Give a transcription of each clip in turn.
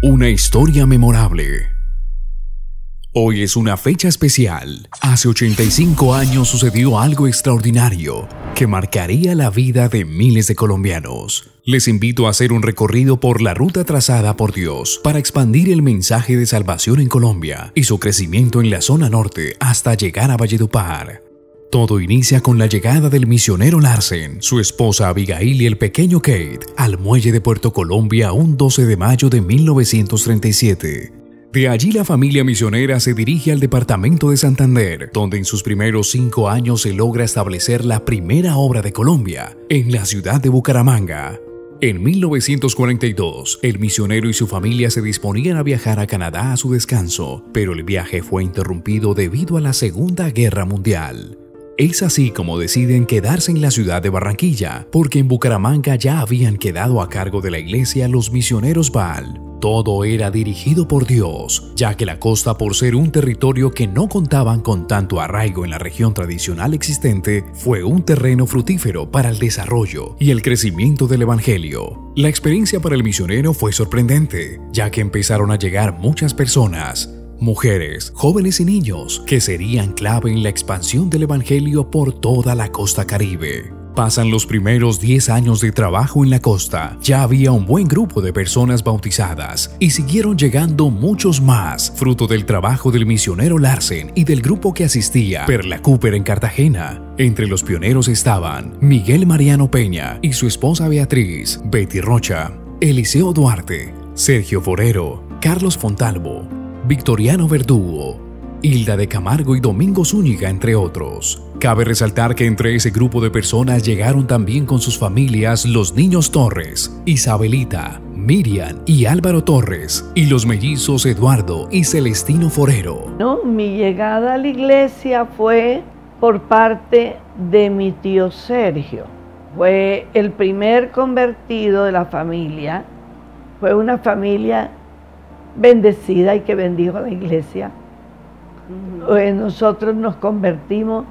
Una historia memorable. Hoy es una fecha especial. Hace 85 años sucedió algo extraordinario que marcaría la vida de miles de colombianos. Les invito a hacer un recorrido por la ruta trazada por Dios para expandir el mensaje de salvación en Colombia y su crecimiento en la zona norte hasta llegar a Valledupar. Todo inicia con la llegada del misionero Larsen, su esposa Abigail y el pequeño Kate al muelle de Puerto Colombia un 12 de mayo de 1937. De allí la familia misionera se dirige al departamento de Santander, donde en sus primeros 5 años se logra establecer la primera obra de Colombia, en la ciudad de Bucaramanga. En 1942, el misionero y su familia se disponían a viajar a Canadá a su descanso, pero el viaje fue interrumpido debido a la Segunda Guerra Mundial. Es así como deciden quedarse en la ciudad de Barranquilla, porque en Bucaramanga ya habían quedado a cargo de la iglesia los misioneros Baal. Todo era dirigido por Dios, ya que la costa, por ser un territorio que no contaban con tanto arraigo en la región tradicional existente, fue un terreno fructífero para el desarrollo y el crecimiento del evangelio. La experiencia para el misionero fue sorprendente, ya que empezaron a llegar muchas personas, mujeres, jóvenes y niños, que serían clave en la expansión del evangelio por toda la costa caribe. Pasan los primeros 10 años de trabajo en la costa. Ya había un buen grupo de personas bautizadas y siguieron llegando muchos más, fruto del trabajo del misionero Larsen y del grupo que asistía Perla Cooper en Cartagena. Entre los pioneros estaban Miguel Mariano Peña y su esposa Beatriz, Betty Rocha, Eliseo Duarte, Sergio Forero, Carlos Fontalvo, Victoriano Verdugo, Hilda de Camargo y Domingo Zúñiga, entre otros. Cabe resaltar que entre ese grupo de personas llegaron también con sus familias los niños Torres, Isabelita, Miriam y Álvaro Torres, y los mellizos Eduardo y Celestino Forero. Mi llegada a la iglesia fue por parte de mi tío Sergio. Fue el primer convertido de la familia. Fue una familia bendecida y que bendijo a la iglesia. Nosotros nos convertimos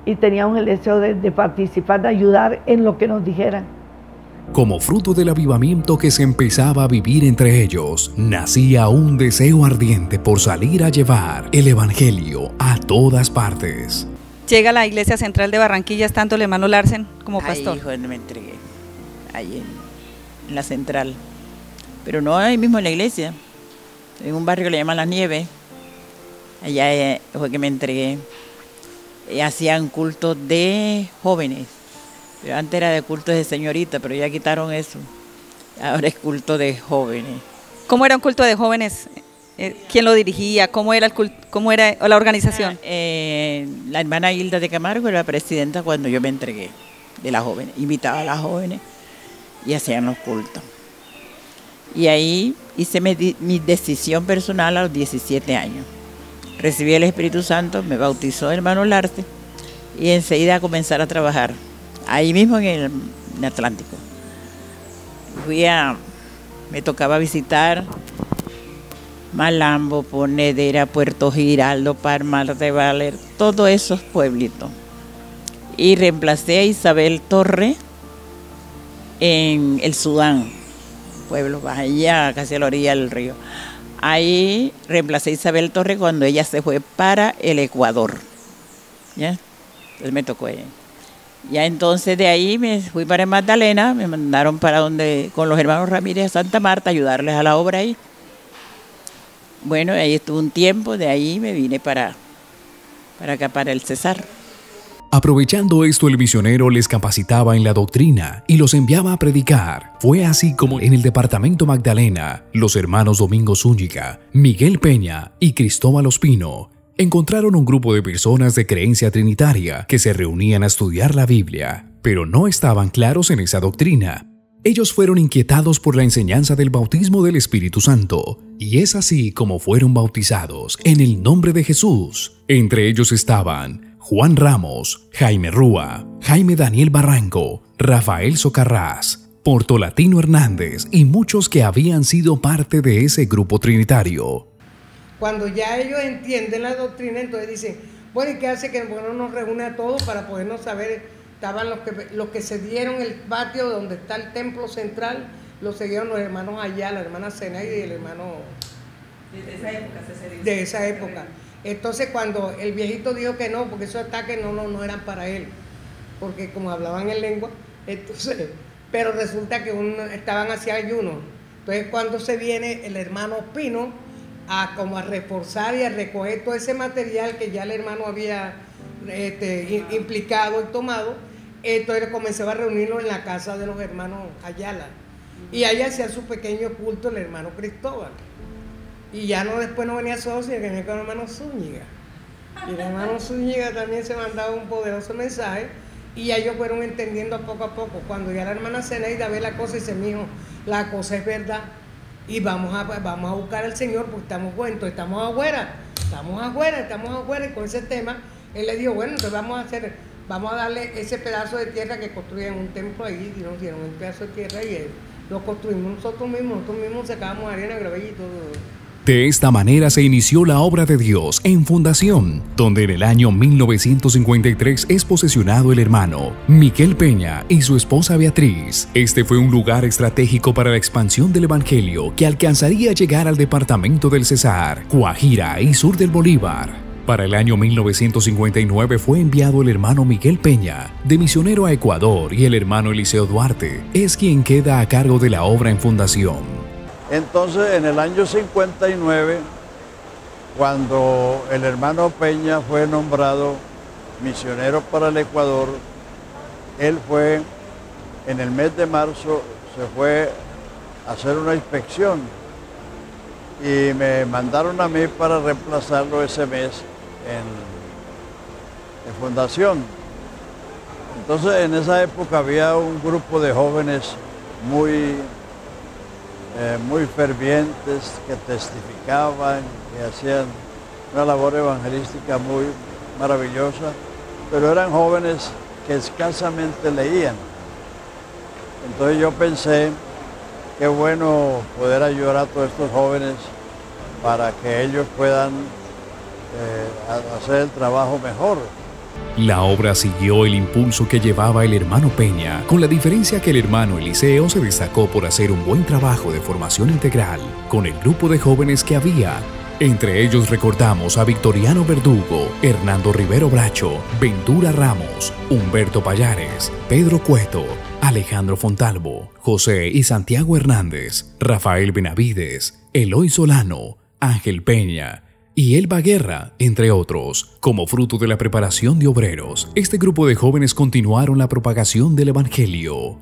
y teníamos el deseo de participar, de ayudar en lo que nos dijeran. Como fruto del avivamiento que se empezaba a vivir entre ellos, nacía un deseo ardiente por salir a llevar el evangelio a todas partes. Llega a la iglesia central de Barranquilla estando el hermano Larsen como pastor. Ahí, hijo, me entregué, ahí en la central, pero no ahí mismo en la iglesia, en un barrio que le llaman La Nieve. Allá fue que me entregué. Hacían cultos de jóvenes, pero antes era de cultos de señorita, pero ya quitaron eso. Ahora es culto de jóvenes. ¿Cómo era un culto de jóvenes? ¿Quién lo dirigía? ¿Cómo era el culto? ¿Cómo era la organización? La hermana Hilda de Camargo era la presidenta cuando yo me entregué de las jóvenes. Invitaba a las jóvenes y hacían los cultos. Y ahí hice mi decisión personal a los 17 años. Recibí el Espíritu Santo, me bautizó el hermano Larsen y enseguida a comenzar a trabajar, ahí mismo en el Atlántico. Me tocaba visitar Malambo, Ponedera, Puerto Giraldo, Palmar de Valer, todos esos pueblitos. Y reemplacé a Isabel Torre en el Sudán, pueblo allá casi a la orilla del río. Ahí reemplacé a Isabel Torre cuando ella se fue para el Ecuador. ¿Ya? Entonces me tocó ella. Ya entonces de ahí me fui para Magdalena, me mandaron para con los hermanos Ramírez a Santa Marta, ayudarles a la obra ahí. Bueno, ahí estuve un tiempo, de ahí me vine para acá, para el Cesar. Aprovechando esto, el misionero les capacitaba en la doctrina y los enviaba a predicar. Fue así como en el departamento Magdalena, los hermanos Domingo Zúñiga, Miguel Peña y Cristóbal Ospino encontraron un grupo de personas de creencia trinitaria que se reunían a estudiar la Biblia, pero no estaban claros en esa doctrina. Ellos fueron inquietados por la enseñanza del bautismo del Espíritu Santo, y es así como fueron bautizados en el nombre de Jesús. Entre ellos estaban Juan Ramos, Jaime Rúa, Jaime Daniel Barranco, Rafael Socarrás, Portolatino Hernández y muchos que habían sido parte de ese grupo trinitario. Cuando ya ellos entienden la doctrina, entonces dicen, bueno, ¿y qué hace que nos reúne a todos para podernos saber? Estaban los que se dieron el patio donde está el templo central, lo seguieron los hermanos allá, la hermana Zenaida y el hermano... Desde esa época se dice. De esa época. Entonces cuando el viejito dijo que no, porque esos ataques no eran para él, porque como hablaban en lengua, entonces, pero resulta que estaban hacia ayuno. Entonces cuando se viene el hermano Pino como a reforzar y a recoger todo ese material que ya el hermano había implicado y tomado, entonces comenzó a reunirnos en la casa de los hermanos Ayala. Y ahí hacía su pequeño culto el hermano Cristóbal. Y ya después no venía solo, sino que venía con el hermano Zúñiga. Y el hermano Zúñiga también se mandaba un poderoso mensaje. Y ya ellos fueron entendiendo poco a poco. Cuando ya la hermana Zenaida ve la cosa y dice, mijo, la cosa es verdad. Y vamos a buscar al Señor porque estamos cuentos, estamos afuera. Y con ese tema, él le dijo, bueno, entonces vamos a darle ese pedazo de tierra que construyen un templo ahí. Y nos dieron un pedazo de tierra y lo construimos nosotros mismos sacábamos arena, gravel y todo. De esta manera se inició la obra de Dios en Fundación, donde en el año 1953 es posesionado el hermano Miguel Peña y su esposa Beatriz. Este fue un lugar estratégico para la expansión del evangelio que alcanzaría a llegar al departamento del Cesar, Guajira y sur del Bolívar. Para el año 1959 fue enviado el hermano Miguel Peña de misionero a Ecuador y el hermano Eliseo Duarte es quien queda a cargo de la obra en Fundación. Entonces, en el año 59, cuando el hermano Peña fue nombrado misionero para el Ecuador, él fue, en el mes de marzo, se fue a hacer una inspección y me mandaron a mí para reemplazarlo ese mes en Fundación. Entonces, en esa época había un grupo de jóvenes muy fervientes, que testificaban, que hacían una labor evangelística muy maravillosa, pero eran jóvenes que escasamente leían. Entonces yo pensé, qué bueno poder ayudar a todos estos jóvenes para que ellos puedan hacer el trabajo mejor. La obra siguió el impulso que llevaba el hermano Peña, con la diferencia que el hermano Eliseo se destacó por hacer un buen trabajo de formación integral con el grupo de jóvenes que había. Entre ellos recordamos a Victoriano Verdugo, Hernando Rivero Bracho, Ventura Ramos, Humberto Payares, Pedro Cueto, Alejandro Fontalvo, José y Santiago Hernández, Rafael Benavides, Eloy Solano, Ángel Peña y Elba Guerra, entre otros. Como fruto de la preparación de obreros, este grupo de jóvenes continuaron la propagación del evangelio.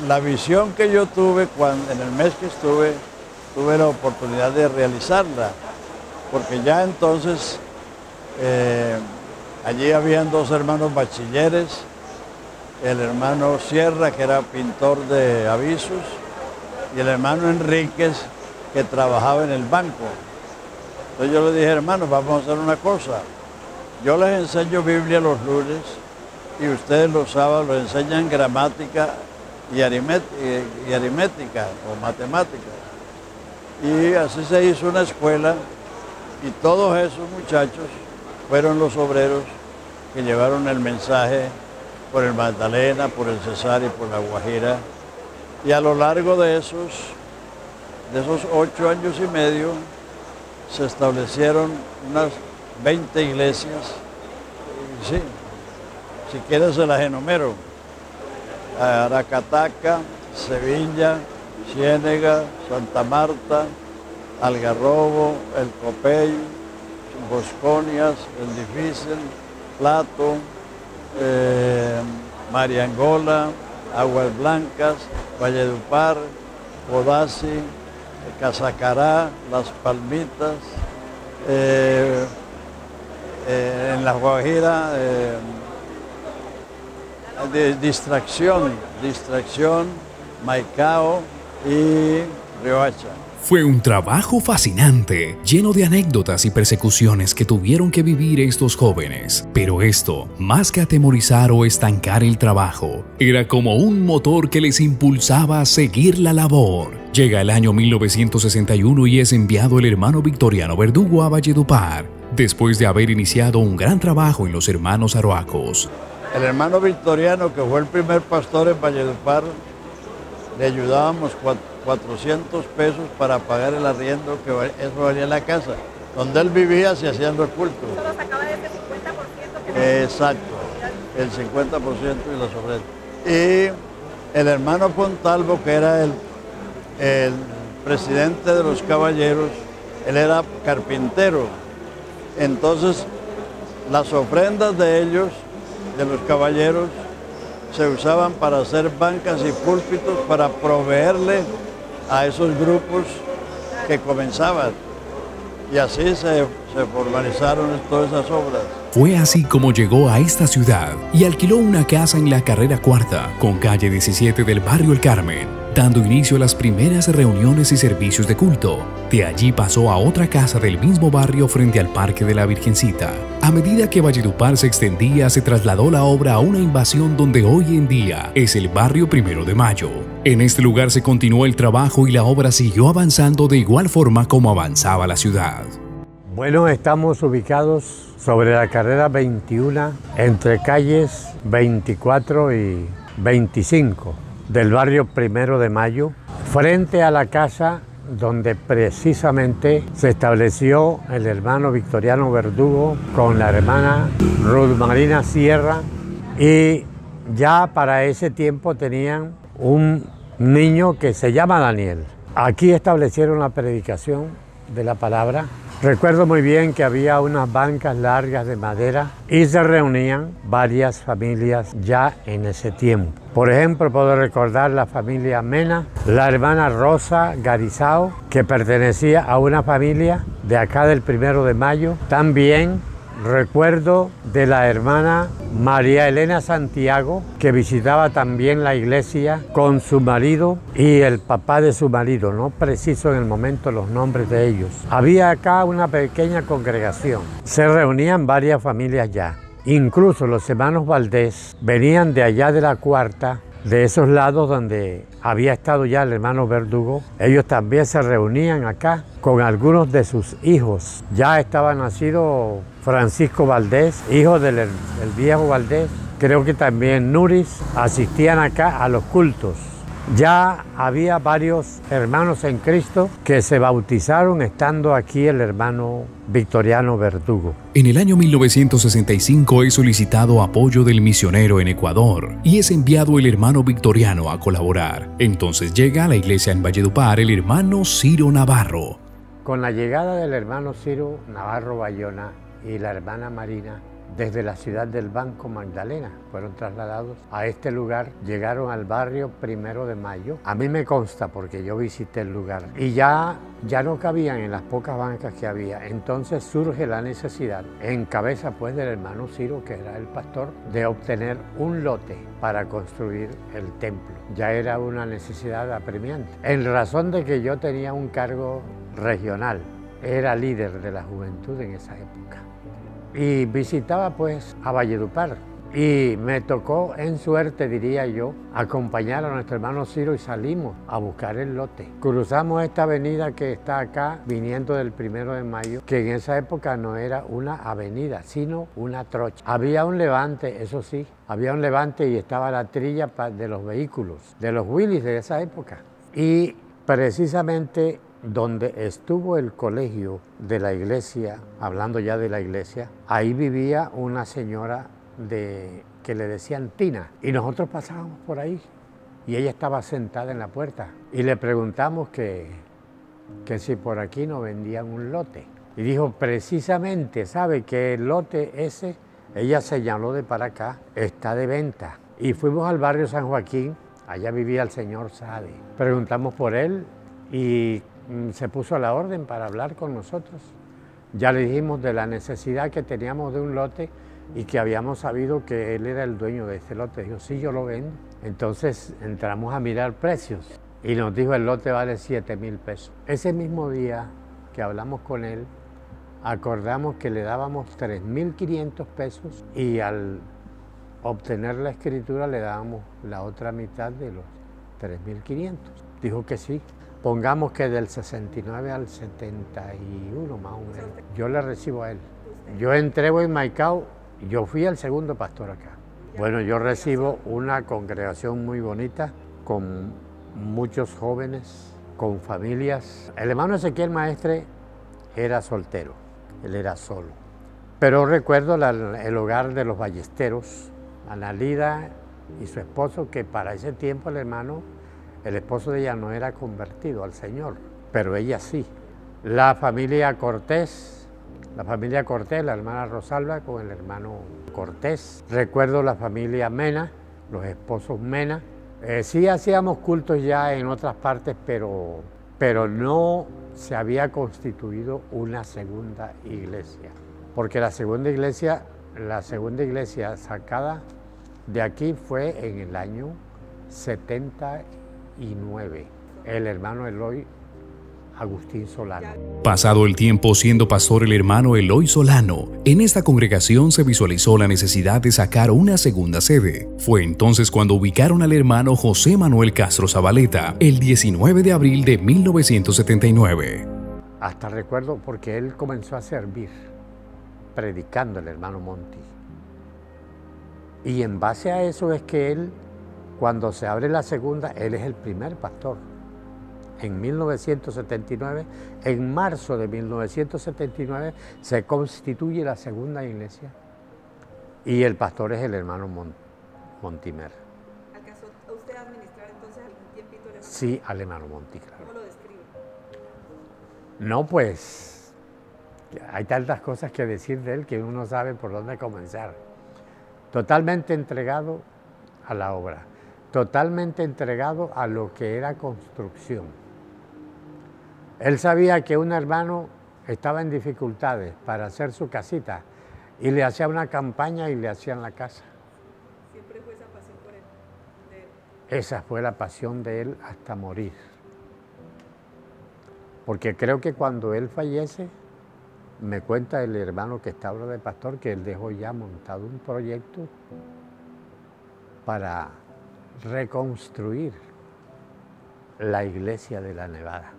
La visión que yo tuve en el mes que estuve, tuve la oportunidad de realizarla, porque ya entonces allí habían dos hermanos bachilleres, el hermano Sierra, que era pintor de avisos, y el hermano Enríquez, que trabajaba en el banco. Entonces yo le dije, hermanos, vamos a hacer una cosa. Yo les enseño Biblia los lunes y ustedes los sábados les enseñan gramática y aritmética o matemáticas. Y así se hizo una escuela y todos esos muchachos fueron los obreros que llevaron el mensaje por el Magdalena, por el Cesar y por la Guajira. Y a lo largo de esos 8 años y medio, se establecieron unas 20 iglesias, sí, si quieres se las enumero: Aracataca, Sevilla, Ciénega, Santa Marta, Algarrobo, El Copey, Bosconias, El Difícil, Plato, Mariangola, Aguas Blancas, Valledupar, Codazzi, Casacará, Las Palmitas, en La Guajira, Distracción, Maicao y Riohacha. Fue un trabajo fascinante, lleno de anécdotas y persecuciones que tuvieron que vivir estos jóvenes. Pero esto, más que atemorizar o estancar el trabajo, era como un motor que les impulsaba a seguir la labor. Llega el año 1961 y es enviado el hermano Victoriano Verdugo a Valledupar, después de haber iniciado un gran trabajo en los hermanos Arhuacos. El hermano Victoriano, que fue el primer pastor en Valledupar, le ayudábamos 400 pesos para pagar el arriendo, que eso valía la casa. Donde él vivía se hacían los cultos. ¿Solo sacaba de ese 50% que Exacto, el 50% y los ofrendas. Y el hermano Pontalvo, que era el presidente de los caballeros, él era carpintero. Entonces, las ofrendas de ellos, de los caballeros, se usaban para hacer bancas y púlpitos para proveerle a esos grupos que comenzaban. Y así se formalizaron todas esas obras. Fue así como llegó a esta ciudad y alquiló una casa en la carrera cuarta, con calle 17 del barrio El Carmen, dando inicio a las primeras reuniones y servicios de culto. De allí pasó a otra casa del mismo barrio frente al Parque de la Virgencita. A medida que Valledupar se extendía, se trasladó la obra a una invasión donde hoy en día es el barrio 1 de Mayo. En este lugar se continuó el trabajo y la obra siguió avanzando de igual forma como avanzaba la ciudad. Bueno, estamos ubicados sobre la carrera 21, entre calles 24 y 25 del barrio 1 de Mayo, frente a la casa donde precisamente se estableció el hermano Victoriano Verdugo con la hermana Ruth Marina Sierra, y ya para ese tiempo tenían un niño que se llama Daniel. Aquí establecieron la predicación de la palabra. Recuerdo muy bien que había unas bancas largas de madera y se reunían varias familias ya en ese tiempo. Por ejemplo, puedo recordar la familia Mena, la hermana Rosa Garizao, que pertenecía a una familia de acá del 1 de Mayo. También recuerdo de la hermana María Elena Santiago, que visitaba también la iglesia con su marido y el papá de su marido. No preciso en el momento los nombres de ellos. Había acá una pequeña congregación. Se reunían varias familias ya. Incluso los hermanos Valdés venían de allá de la cuarta, de esos lados donde había estado ya el hermano Verdugo. Ellos también se reunían acá con algunos de sus hijos. Ya estaba nacido Francisco Valdés, hijo del viejo Valdés. Creo que también Nuris asistían acá a los cultos. Ya había varios hermanos en Cristo que se bautizaron estando aquí el hermano Victoriano Verdugo. En el año 1965 es solicitado apoyo del misionero en Ecuador y es enviado el hermano Victoriano a colaborar. Entonces llega a la iglesia en Valledupar el hermano Ciro Navarro. Con la llegada del hermano Ciro Navarro Bayona y la hermana Marina, desde la ciudad del Banco Magdalena, fueron trasladados a este lugar, llegaron al barrio 1 de Mayo. A mí me consta porque yo visité el lugar y ya no cabían en las pocas bancas que había. Entonces surge la necesidad, en cabeza pues del hermano Ciro, que era el pastor, de obtener un lote para construir el templo. Ya era una necesidad apremiante. En razón de que yo tenía un cargo regional, era líder de la juventud en esa época. Y visitaba pues a Valledupar y me tocó en suerte, diría yo, acompañar a nuestro hermano Ciro y salimos a buscar el lote. Cruzamos esta avenida que está acá, viniendo del 1 de Mayo, que en esa época no era una avenida, sino una trocha. Había un levante, eso sí, había un levante y estaba la trilla de los vehículos, de los Willys de esa época. Y precisamente donde estuvo el colegio de la iglesia, hablando ya de la iglesia, ahí vivía una señora que le decían Tina, y nosotros pasábamos por ahí y ella estaba sentada en la puerta y le preguntamos que si por aquí no vendían un lote, y dijo precisamente, ¿sabe que el lote ese? Ella señaló de para acá, está de venta. Y fuimos al barrio San Joaquín, allá vivía el señor Sade, preguntamos por él y se puso a la orden para hablar con nosotros. Ya le dijimos de la necesidad que teníamos de un lote y que habíamos sabido que él era el dueño de ese lote. Dijo, sí, yo lo vendo. Entonces entramos a mirar precios y nos dijo, el lote vale 7.000 pesos. Ese mismo día que hablamos con él, acordamos que le dábamos 3.500 pesos y al obtener la escritura le dábamos la otra mitad de los 3.500. Dijo que sí. Pongamos que del 69 al 71 más o menos. Yo le recibo a él. Yo entrego en Maicao, yo fui el segundo pastor acá. Bueno, yo recibo una congregación muy bonita con muchos jóvenes con familias. El hermano Ezequiel Maestre era soltero, él era solo. Pero recuerdo el hogar de los Ballesteros, Analida y su esposo, que para ese tiempo el esposo de ella no era convertido al Señor, pero ella sí. La familia Cortés, la hermana Rosalba con el hermano Cortés. Recuerdo la familia Mena, los esposos Mena. Sí hacíamos cultos ya en otras partes, pero no se había constituido una segunda iglesia. Porque la segunda iglesia sacada de aquí fue en el año 79, el hermano Eloy Agustín Solano. Pasado el tiempo siendo pastor el hermano Eloy Solano, en esta congregación se visualizó la necesidad de sacar una segunda sede. Fue entonces cuando ubicaron al hermano José Manuel Castro Zabaleta el 19 de abril de 1979. Hasta recuerdo porque él comenzó a servir, predicando el hermano Monti. Y en base a eso es que él, cuando se abre la segunda, él es el primer pastor. En 1979, en marzo de 1979, se constituye la segunda iglesia y el pastor es el hermano Montimer. ¿Alcanzó usted a administrar entonces algún tiempito el hermano? Sí, al hermano Monti, claro. ¿Cómo lo describe? No, pues, hay tantas cosas que decir de él que uno no sabe por dónde comenzar. Totalmente entregado a la obra, totalmente entregado a lo que era construcción. Él sabía que un hermano estaba en dificultades para hacer su casita y le hacía una campaña y le hacían la casa. ¿Siempre fue esa pasión por él? Esa fue la pasión de él hasta morir. Porque creo que cuando él fallece, me cuenta el hermano que está ahora de pastor que él dejó ya montado un proyecto para reconstruir la iglesia de la Nevada.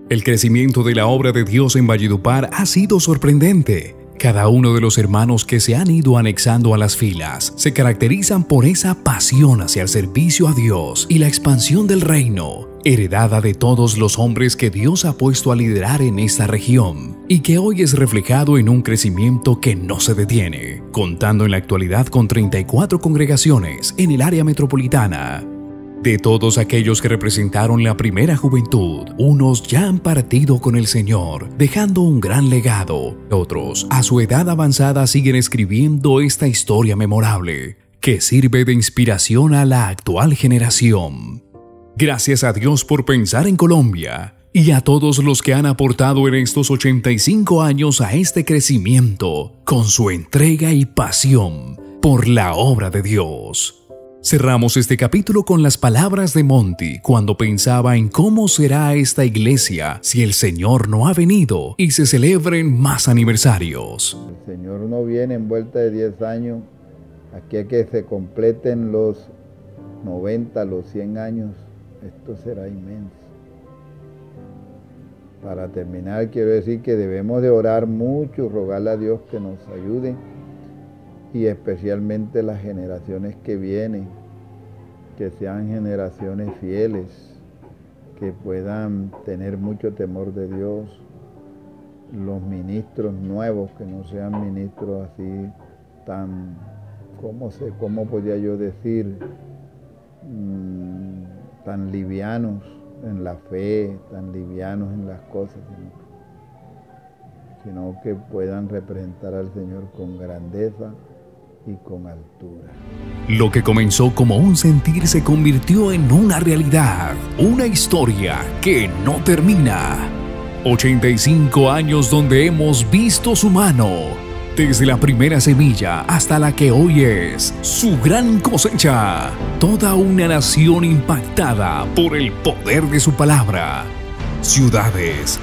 El crecimiento de la obra de Dios en Valledupar ha sido sorprendente. Cada uno de los hermanos que se han ido anexando a las filas se caracterizan por esa pasión hacia el servicio a Dios y la expansión del reino, heredada de todos los hombres que Dios ha puesto a liderar en esta región y que hoy es reflejado en un crecimiento que no se detiene, contando en la actualidad con 34 congregaciones en el área metropolitana. De todos aquellos que representaron la primera juventud, unos ya han partido con el Señor, dejando un gran legado. Otros, a su edad avanzada, siguen escribiendo esta historia memorable, que sirve de inspiración a la actual generación. Gracias a Dios por pensar en Colombia y a todos los que han aportado en estos 85 años a este crecimiento con su entrega y pasión por la obra de Dios. Cerramos este capítulo con las palabras de Monti cuando pensaba en cómo será esta iglesia si el Señor no ha venido y se celebren más aniversarios. El Señor no viene en vuelta de 10 años, aquí a que se completen los 90, los 100 años, esto será inmenso. Para terminar, quiero decir que debemos de orar mucho, rogarle a Dios que nos ayude, y especialmente las generaciones que vienen, que sean generaciones fieles, que puedan tener mucho temor de Dios, los ministros nuevos, que no sean ministros así tan, ¿cómo podría yo decir? Tan livianos en la fe, tan livianos en las cosas, sino que puedan representar al Señor con grandeza y con altura. Lo que comenzó como un sentir se convirtió en una realidad, una historia que no termina. 85 años donde hemos visto su mano, desde la primera semilla hasta la que hoy es su gran cosecha. Toda una nación impactada por el poder de su palabra. Ciudades,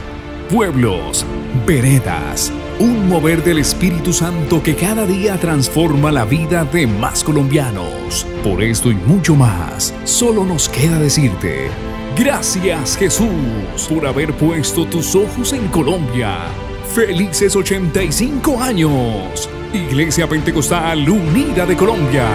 pueblos, veredas, un mover del Espíritu Santo que cada día transforma la vida de más colombianos. Por esto y mucho más, solo nos queda decirte: gracias, Jesús, por haber puesto tus ojos en Colombia. ¡Felices 85 años! Iglesia Pentecostal Unida de Colombia.